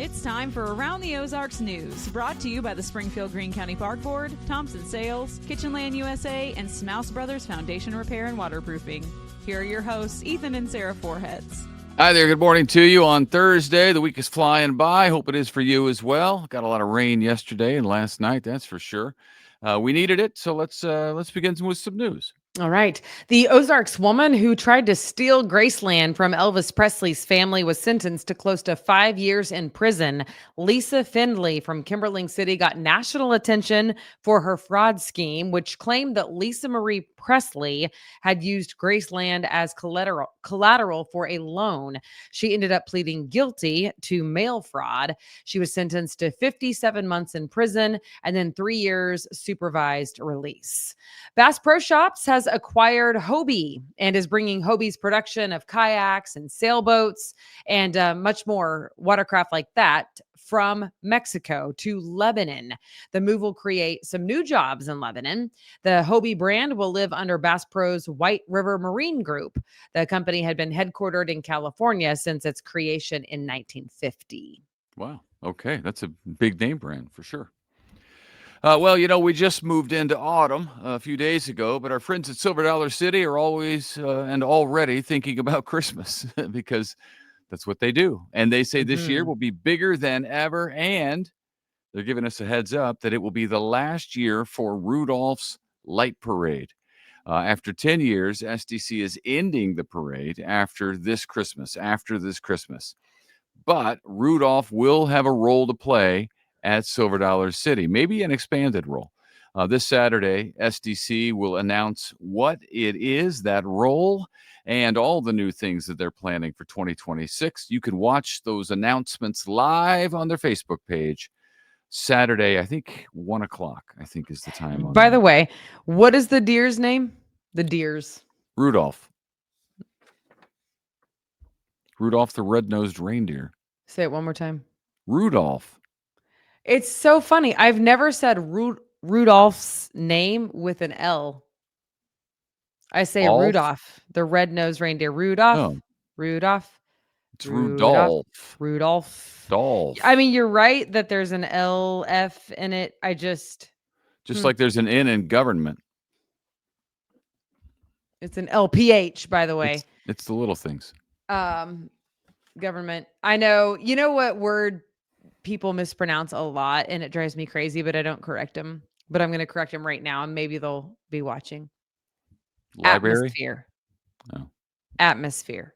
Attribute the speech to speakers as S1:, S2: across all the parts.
S1: It's time for Around the Ozarks News, brought to you by the Springfield Greene County Park Board, Thompson Sales, Kitchenland USA, and Smouse Brothers Foundation Repair and Waterproofing. Here are your hosts, Ethan and Sarah Foreheads.
S2: Hi there. Good morning to you on Thursday. The week is flying by. Hope it is for you as well. Got a lot of rain yesterday and last night, that's for sure. We needed it, so let's begin with some news.
S3: All right. The Ozarks woman who tried to steal Graceland from Elvis Presley's family was sentenced to close to 5 years in prison. Lisa Findley from Kimberling City got national attention for her fraud scheme, which claimed that Lisa Marie Presley had used Graceland as collateral for a loan. She ended up pleading guilty to mail fraud. She was sentenced to 57 months in prison and then 3 years supervised release. Bass Pro Shops has acquired Hobie and is bringing Hobie's production of kayaks and sailboats and much more watercraft like that from Mexico to Lebanon. The move will create some new jobs in Lebanon. The Hobie brand will live under Bass Pro's White River Marine Group. The company had been headquartered in California since its creation in 1950.
S2: Wow. Okay. That's a big name brand for sure. Well, we just moved into autumn a few days ago, but our friends at Silver Dollar City are always and already thinking about Christmas because that's what they do. And they say this year will be bigger than ever. And they're giving us a heads up that it will be the last year for Rudolph's Light Parade. After 10 years, SDC is ending the parade after this Christmas. But Rudolph will have a role to play at Silver Dollar City, maybe an expanded role. This Saturday, SDC will announce what it is, that role, and all the new things that they're planning for 2026. You can watch those announcements live on their Facebook page Saturday, I think 1 o'clock, I think is the time.
S3: By the way, what is the deer's name? The deer's.
S2: Rudolph. Rudolph the red-nosed reindeer.
S3: Say it one more time.
S2: Rudolph.
S3: It's so funny. I've never said Rudolph's name with an L. I say Rudolph, the red-nosed reindeer. Rudolph.
S2: It's Rudolph.
S3: Rudolph. I mean, you're right that there's an LF in it. Just
S2: like there's an N in government.
S3: It's an LPH, by the way.
S2: It's the little things.
S3: Government. I know. You know what word people mispronounce a lot, and it drives me crazy, but I don't correct them. But I'm going to correct them right now, and maybe they'll be watching.
S2: Library?
S3: Atmosphere.
S2: Oh.
S3: Atmosphere.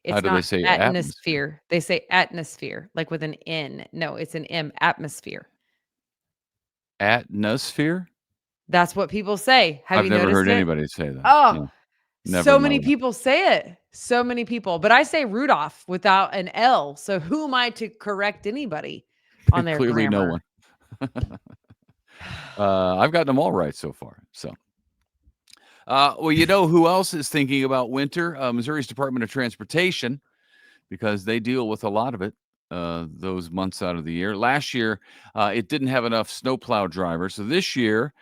S3: It's
S2: How do they say
S3: atmosphere? They say atmosphere, like with an N. No, it's an M. Atmosphere.
S2: Atmosphere?
S3: That's what people say. I've
S2: never heard anybody say that.
S3: Oh,
S2: yeah.
S3: So many people say it. So many people. But I say Rudolph without an L. So who am I to correct anybody on their
S2: Clearly
S3: grammar?
S2: No one. I've gotten them all right so far. So, well, you know who else is thinking about winter? Missouri's Department of Transportation, because they deal with a lot of it those months out of the year. Last year, it didn't have enough snowplow drivers. So this year,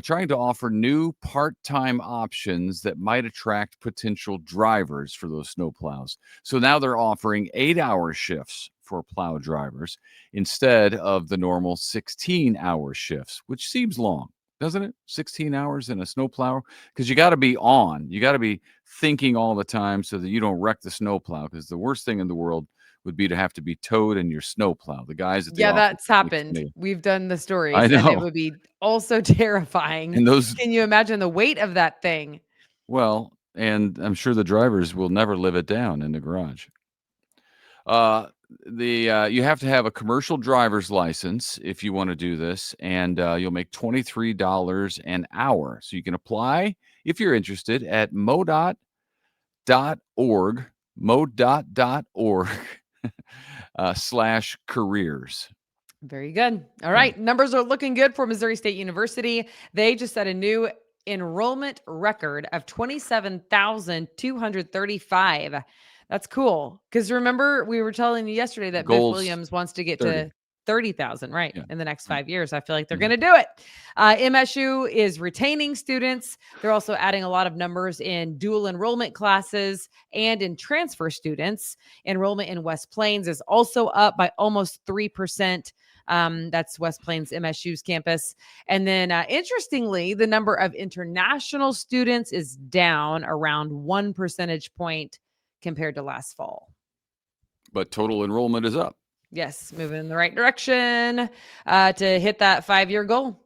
S2: trying to offer new part-time options that might attract potential drivers for those snowplows. So now they're offering 8-hour shifts for plow drivers instead of the normal 16-hour shifts, which seems long, doesn't it? 16 hours in a snowplow, because you got to be on. You got to be thinking all the time so that you don't wreck the snowplow, because the worst thing in the world would be to have to be towed in your snowplow. The guys at the office,
S3: that's happened. We've done the stories.
S2: I know.
S3: And it would be also terrifying.
S2: And
S3: can you imagine the weight of that thing?
S2: Well, and I'm sure the drivers will never live it down in the garage. You have to have a commercial driver's license if you want to do this, and you'll make $23 an hour. So you can apply if you're interested at modot.org, modot.org /careers.
S3: Very good. All right. Numbers are looking good for Missouri State University. They just set a new enrollment record of 27,235. That's cool. Because remember, we were telling you yesterday that Biff Williams wants to get
S2: 30.
S3: to 30,000, right,
S2: Yeah.
S3: in the next
S2: Right.
S3: 5 years. I feel like they're
S2: Mhm.
S3: going to do it. MSU is retaining students. They're also adding a lot of numbers in dual enrollment classes and in transfer students. Enrollment in West Plains is also up by almost 3%. That's West Plains MSU's campus. And then, interestingly, the number of international students is down around 1 percentage point compared to last fall.
S2: But total enrollment is up.
S3: Yes, moving in the right direction to hit that 5-year goal.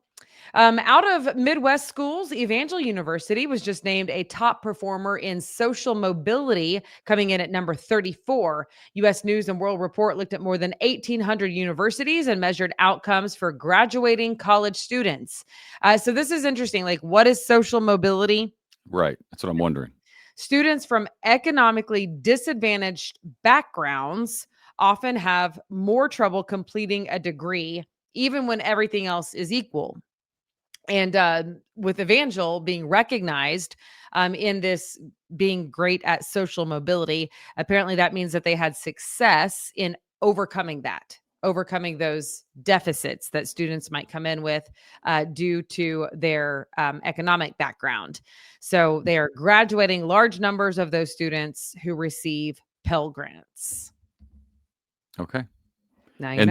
S3: Out of Midwest schools, Evangel University was just named a top performer in social mobility, coming in at number 34. U.S. News and World Report looked at more than 1,800 universities and measured outcomes for graduating college students. So this is interesting. Like, what is social mobility?
S2: Right. That's what I'm wondering.
S3: Students from economically disadvantaged backgrounds often have more trouble completing a degree, even when everything else is equal. And with Evangel being recognized in this being great at social mobility, apparently that means that they had success in overcoming those deficits that students might come in with due to their economic background. So they are graduating large numbers of those students who receive Pell Grants.
S2: Okay.
S3: Now you
S2: And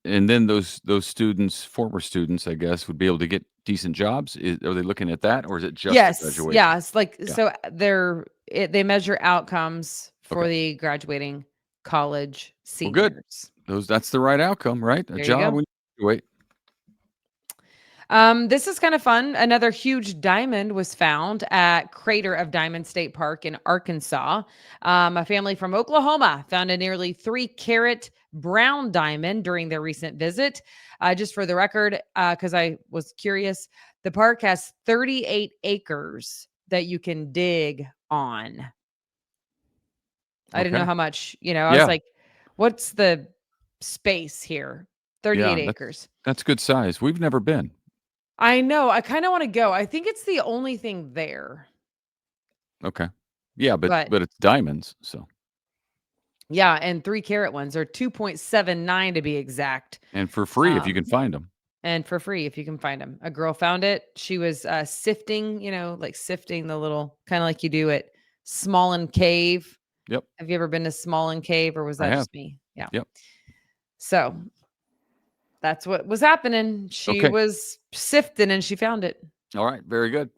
S3: know.
S2: then those students, former students, I guess, would be able to get decent jobs. Are they looking at that, or is it just the
S3: Yes,
S2: graduation?
S3: yes. Like,
S2: Yeah.
S3: so they measure outcomes for
S2: Okay.
S3: the graduating college
S2: Well, good.
S3: seniors.
S2: That's the right outcome, right? A
S3: There you
S2: job
S3: go.
S2: when you graduate.
S3: This is kind of fun. Another huge diamond was found at Crater of Diamond State Park in Arkansas. A family from Oklahoma found a nearly 3-carat brown diamond during their recent visit. Just for the record, because I was curious, the park has 38 acres that you can dig on. I didn't know
S2: Okay.
S3: how much, I
S2: Yeah.
S3: was like, what's the space here? 38
S2: Yeah.
S3: acres.
S2: That's good size. We've never been.
S3: I know. I kind of want to go. I think it's the only thing there.
S2: Okay. Yeah, but
S3: But
S2: it's diamonds, so.
S3: yeah, and 3-carat ones are 2.79 to be exact.
S2: And for free if you can find them.
S3: And for free if you can find them. A girl found it. She was sifting, like sifting the little, kind of like you do at Smallin Cave.
S2: Yep.
S3: Have you ever been to Smallin Cave, or was
S2: I
S3: that
S2: have.
S3: just me? Yeah.
S2: Yep.
S3: So that's what was happening. She
S2: Okay.
S3: was sifting and she found it.
S2: All right, very good.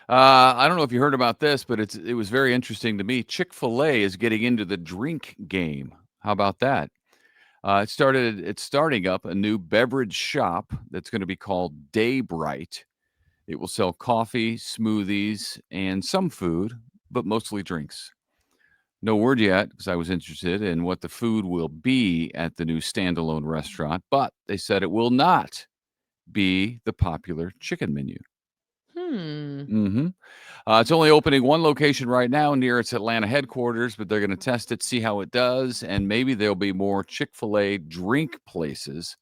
S2: I don't know if you heard about this, but it was very interesting to me. Chick-fil-A is getting into the drink game. How about that? It's starting up a new beverage shop that's going to be called Daybright. It will sell coffee, smoothies, and some food, but mostly drinks. No word yet, because I was interested in what the food will be at the new standalone restaurant, but they said it will not be the popular chicken menu. Mm-hmm. It's only opening one location right now near its Atlanta headquarters, but they're going to test it, see how it does, and maybe there'll be more Chick-fil-A drink places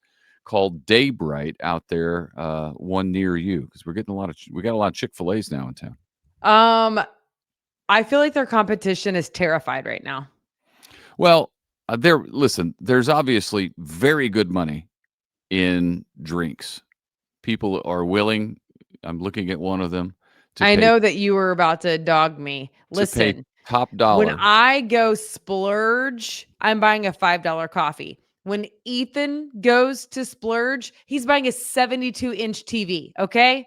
S2: called Daybright out there, one near you, because we got a lot of Chick-fil-A's now in town.
S3: I feel like their competition is terrified right now.
S2: Well, there's obviously very good money in drinks. People are willing. I'm looking at one of them.
S3: I know that you were about to dog me.
S2: To pay
S3: Listen,
S2: top
S3: when
S2: dollar.
S3: I go splurge, I'm buying a $5 coffee. When Ethan goes to splurge, he's buying a 72-inch TV. Okay.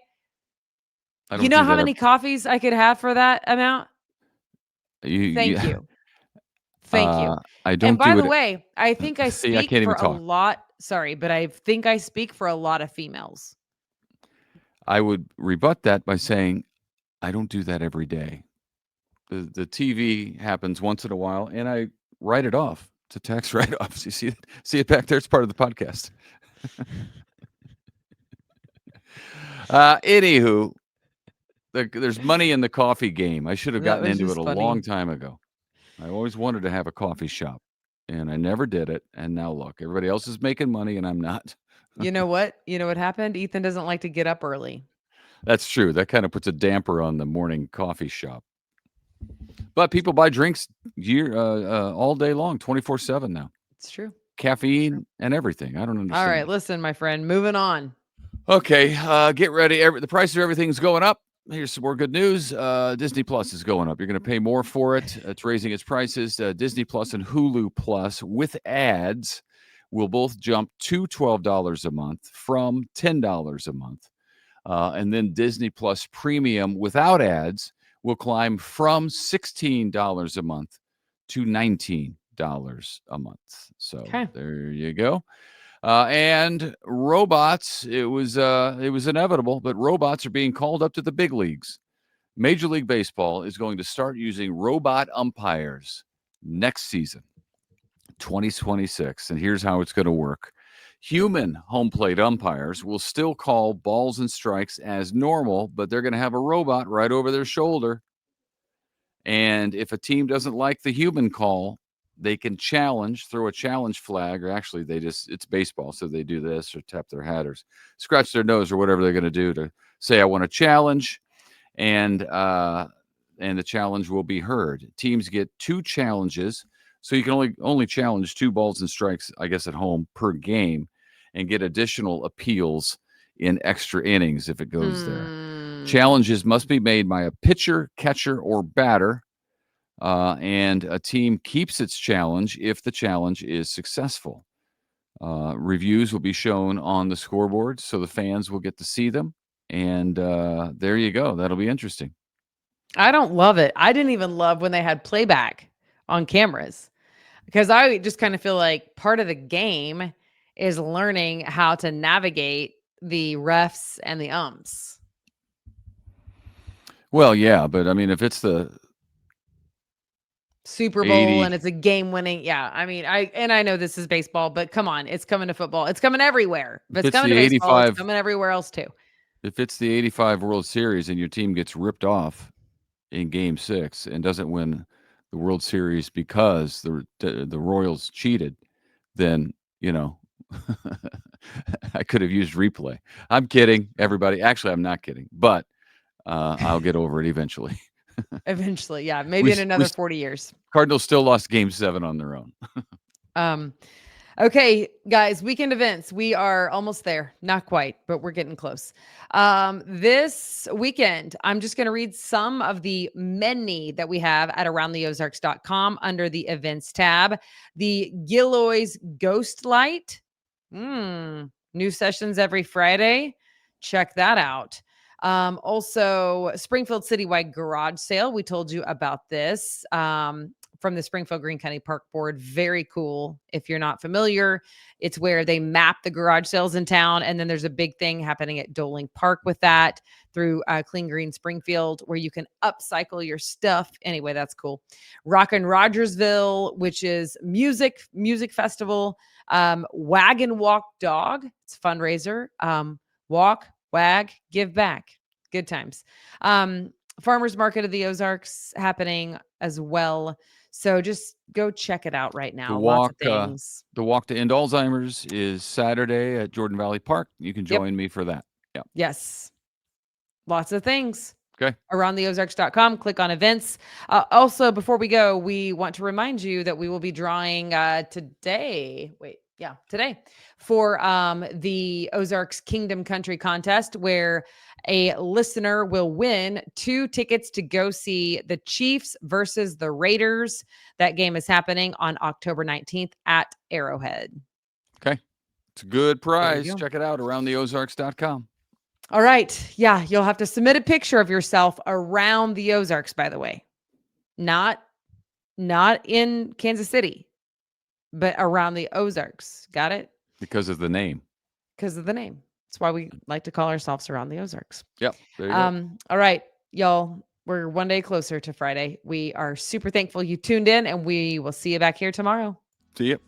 S3: You know how many coffees I could have for that amount? Thank you. Thank you.
S2: I don't
S3: And by
S2: do
S3: the
S2: it.
S3: way, I think I
S2: See, I
S3: speak
S2: can't
S3: for
S2: even
S3: a
S2: talk.
S3: lot. Sorry, but I think I speak for a lot of females.
S2: I would rebut that by saying I don't do that every day. The TV happens once in a while, and I write it off. It's a tax write-off. You see it back there. It's part of the podcast. Anywho, there's money in the coffee game. I should have
S3: That
S2: gotten
S3: was
S2: into it
S3: just
S2: a
S3: funny.
S2: long time ago. I always wanted to have a coffee shop, and I never did it. And now look, everybody else is making money, and I'm not.
S3: You know what? You know what happened? Ethan doesn't like to get up early.
S2: That's true. That kind of puts a damper on the morning coffee shop. But people buy drinks all day long, 24/7 now.
S3: It's true.
S2: caffeine and everything. I don't
S3: All
S2: understand.
S3: right, listen, my friend, moving on.
S2: Okay, get ready. The price of everything's going up. Here's some more good news. Disney Plus is going up. You're going to pay more for it. It's raising its prices. Disney Plus and Hulu Plus with ads will both jump to $12 a month from $10 a month. And then Disney Plus Premium without ads will climb from $16 a month to $19 a month. So there you go. And robots, it was inevitable, but robots are being called up to the big leagues. Major League Baseball is going to start using robot umpires next season, 2026. And here's how it's going to work. Human home plate umpires will still call balls and strikes as normal, but they're going to have a robot right over their shoulder. And if a team doesn't like the human call, they can throw a challenge flag, or actually it's baseball. So they do this or tap their hat or scratch their nose or whatever they're going to do to say, I want a challenge. And the challenge will be heard. Teams get 2 challenges. So you can only challenge 2 balls and strikes, I guess, at home per game, and get additional appeals in extra innings if it goes there. Challenges must be made by a pitcher, catcher, or batter. And a team keeps its challenge if the challenge is successful. Reviews will be shown on the scoreboard, so the fans will get to see them. And there you go. That'll be interesting.
S3: I don't love it. I didn't even love when they had playback on cameras, because I just kind of feel like part of the game is learning how to navigate the refs and the umps.
S2: Well, yeah, but I mean, if it's the
S3: Super Bowl and it's a game winning. Yeah. I mean, I know this is baseball, but come on, it's coming to football. It's coming everywhere. If it's coming to baseball, it's coming everywhere else too.
S2: If it's the 85 World Series and your team gets ripped off in Game 6 and doesn't win the World Series because the Royals cheated, then, I could have used replay. I'm kidding, everybody. Actually, I'm not kidding, but I'll get over it eventually.
S3: Eventually, yeah. Maybe in another 40 years.
S2: Cardinals still lost Game 7 on their own.
S3: Okay, guys, weekend events. We are almost there. Not quite, but we're getting close. This weekend, I'm just going to read some of the many that we have at aroundtheozarks.com under the events tab. The Gilloy's Ghost Light. New sessions every Friday. Check that out. Also, Springfield Citywide Garage Sale. We told you about this from the Springfield Greene County Park Board. Very cool. If you're not familiar, it's where they map the garage sales in town. And then there's a big thing happening at Doling Park with that through Clean Green Springfield, where you can upcycle your stuff. Anyway, that's cool. Rockin' Rogersville, which is music festival. Wagon Walk Dog. It's a fundraiser. Walk, wag, give back. Good times. Farmers Market of the Ozarks happening as well. So just go check it out right now. Lots of things.
S2: The walk to end Alzheimer's is Saturday at Jordan Valley Park. You can join me for that. Yeah.
S3: Yes. Lots of things.
S2: Okay.
S3: Aroundtheozarks.com. Click on events. Also, before we go, we want to remind you that we will be drawing today for the Ozarks Kingdom Country contest, where a listener will win 2 tickets to go see the Chiefs versus the Raiders. That game is happening on October 19th at Arrowhead.
S2: Okay. It's a good prize. Check it out, aroundtheozarks.com.
S3: All right. Yeah, you'll have to submit a picture of yourself around the Ozarks, by the way. Not in Kansas City, but around the Ozarks. Got it?
S2: Because of the name.
S3: Because of the name. That's why we like to call ourselves Around the Ozarks.
S2: Yep. There you go.
S3: All right, y'all. We're one day closer to Friday. We are super thankful you tuned in, and we will see you back here tomorrow.
S2: See you.